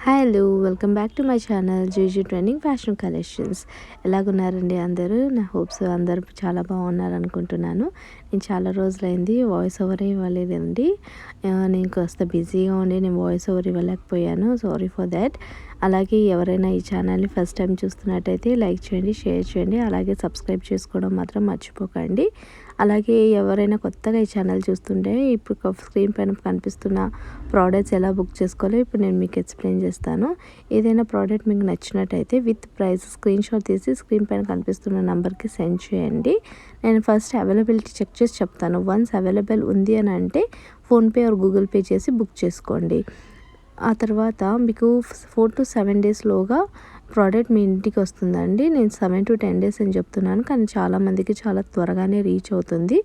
Hello welcome back to my channel J G trending fashion collections. ఎలాగున్నారండి అందరూ? నా hopes అందరూ చాలా బాగున్నారు అనుకుంటున్నాను. నేను చాలా రోజులైంది వాయిస్ ఓవర్ ఇవ్వలేదండి. నేను కాస్త బిజీగా ఉండి నేను వాయిస్ ఓవర్ ఇవ్వలేకపోయాను. Sorry for that. అలాగే ఎవరైనా ఈ ఛానల్ని ఫస్ట్ టైం చూస్తున్నట్టయితే లైక్ చేయండి, షేర్ చేయండి, అలాగే సబ్స్క్రైబ్ చేసుకోవడం మాత్రం మర్చిపోకండి. అలాగే ఎవరైనా కొత్తగా ఈ ఛానల్ చూస్తుంటే ఇప్పుడు స్క్రీన్ పైన కనిపిస్తున్న ప్రోడక్ట్స్ ఎలా బుక్ చేసుకోవాలో ఇప్పుడు నేను మీకు ఎక్స్ప్లెయిన్ చేస్తాను. ఏదైనా ప్రోడక్ట్ మీకు నచ్చినట్టయితే విత్ ప్రైస్ స్క్రీన్ షాట్ తీసి స్క్రీన్ పైన కనిపిస్తున్న నెంబర్కి సెండ్ చేయండి. నేను ఫస్ట్ అవైలబిలిటీ చెక్ చేసి చెప్తాను. వన్స్ అవైలబుల్ ఉంది అని అంటే ఫోన్పే ఆర్ గూగుల్ పే చేసి బుక్ చేసుకోండి. ఆ తర్వాత మీకు 4 to 7 డేస్లోగా ప్రోడక్ట్ మీ ఇంటికి వస్తుందండి. నేను 7 to 10 డేస్ అని చెప్తున్నాను, కానీ చాలామందికి చాలా త్వరగానే రీచ్ అవుతుంది.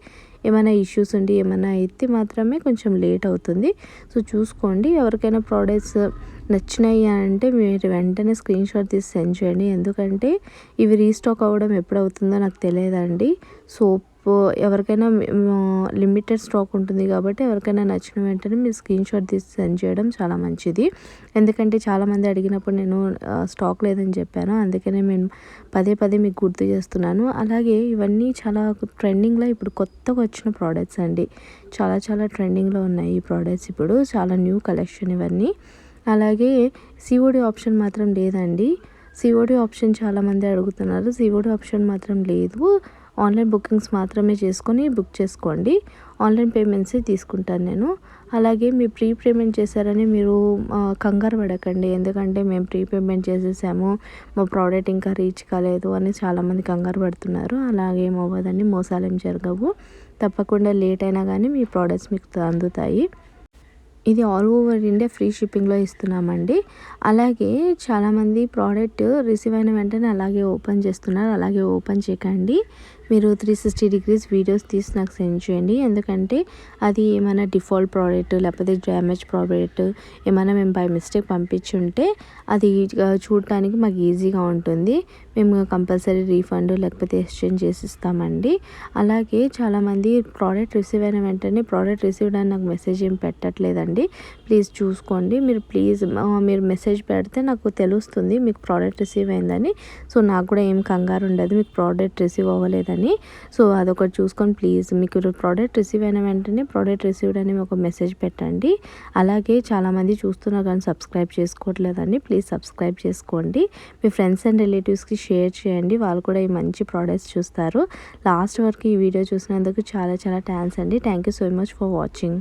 ఏమైనా ఇష్యూస్ ఉండి ఏమైనా అయితే మాత్రమే కొంచెం లేట్ అవుతుంది. సో చూసుకోండి. ఎవరికైనా ప్రోడక్ట్స్ నచ్చినాయి అంటే మీరు వెంటనే స్క్రీన్ షాట్ తీసి సెండ్ చేయండి. ఎందుకంటే ఇవి రీస్టాక్ అవ్వడం ఎప్పుడవుతుందో నాకు తెలియదండి. సో ఎవరికైనా లిమిటెడ్ స్టాక్ ఉంటుంది కాబట్టి ఎవరికైనా నచ్చిన వెంటనే మీరు స్క్రీన్ షాట్ తీసి సెండ్ చేయడం చాలా మంచిది. ఎందుకంటే చాలామంది అడిగినప్పుడు నేను స్టాక్ లేదని చెప్పాను. అందుకనే నేను పదే పదే మీకు గుర్తు చేస్తున్నాను. అలాగే ఇవన్నీ చాలా ట్రెండింగ్లో ఇప్పుడు కొత్తగా వచ్చిన ప్రోడక్ట్స్ అండి. చాలా చాలా ట్రెండింగ్లో ఉన్నాయి ఈ ప్రోడక్ట్స్. ఇప్పుడు చాలా న్యూ కలెక్షన్ ఇవన్నీ. అలాగే సిఓడి ఆప్షన్ మాత్రం లేదండి. సిఓడి ఆప్షన్ చాలామంది అడుగుతున్నారు. సిఓడి ఆప్షన్ మాత్రం లేదు. ఆన్లైన్ బుకింగ్స్ మాత్రమే చేసుకొని బుక్ చేసుకోండి. ఆన్లైన్ పేమెంట్సే తీసుకుంటాను నేను. అలాగే మీరు ప్రీ పేమెంట్ చేశారని మీరు కంగారు పడకండి. ఎందుకంటే మేము ప్రీ పేమెంట్ చేసేసాము, మా ప్రోడక్ట్ ఇంకా రీచ్ కాలేదు అని చాలామంది కంగారు పడుతున్నారు. అలాగే ఏమవ్వదండి, మోసాలు ఏం జరగవు. తప్పకుండా లేట్ అయినా కానీ మీ ప్రోడక్ట్స్ మీకు అందుతాయి. ఇది ఆల్ ఓవర్ ఇండియా ఫ్రీ షిప్పింగ్లో ఇస్తున్నామండి. అలాగే చాలామంది ప్రోడక్ట్ రిసీవ్ అయిన వెంటనే అలాగే ఓపెన్ చేస్తున్నారు. అలాగే ఓపెన్ చేయకండి. మీరు 360 degrees వీడియోస్ తీసి నాకు సెండ్ చేయండి. ఎందుకంటే అది ఏమైనా డిఫాల్ట్ ప్రోడక్ట్ లేకపోతే డ్యామేజ్ ప్రోడక్ట్ ఏమైనా మేము బై మిస్టేక్ పంపించుంటే అది చూడటానికి మాకు ఈజీగా ఉంటుంది. మేము కంపల్సరీ రీఫండ్ లేకపోతే ఎక్స్చేంజ్ చేసి ఇస్తామండి. అలాగే చాలామంది ప్రోడక్ట్ రిసీవ్ అయిన వెంటనే ప్రోడక్ట్ రిసీవ్డ్ అని నాకు మెసేజ్ ఏం పెట్టట్లేదండి. ప్లీజ్ చూసుకోండి. మీరు మెసేజ్ పెడితే నాకు తెలుస్తుంది మీకు ప్రోడక్ట్ రిసీవ్ అయిందని. సో నాకు కూడా ఏం కంగారు ఉండదు మీకు ప్రోడక్ట్ రిసీవ్ అవ్వలేదని. సో అదొకటి చూసుకొని ప్లీజ్ మీకు ప్రోడక్ట్ రిసీవ్ అయిన వెంటనే ప్రోడక్ట్ రిసీవ్డ్ అని ఒక మెసేజ్ పెట్టండి. అలాగే చాలామంది చూస్తున్నారు కానీ సబ్స్క్రైబ్ చేసుకోవట్లేదండి. ప్లీజ్ సబ్స్క్రైబ్ చేసుకోండి. మీ ఫ్రెండ్స్ అండ్ రిలేటివ్స్కి షేర్ చేయండి. వాళ్ళు కూడా ఈ మంచి ప్రోడక్ట్స్ చూస్తారు. లాస్ట్ వరకు ఈ వీడియో చూసినందుకు చాలా చాలా థ్యాంక్స్ అండి. Thank you so much for watching.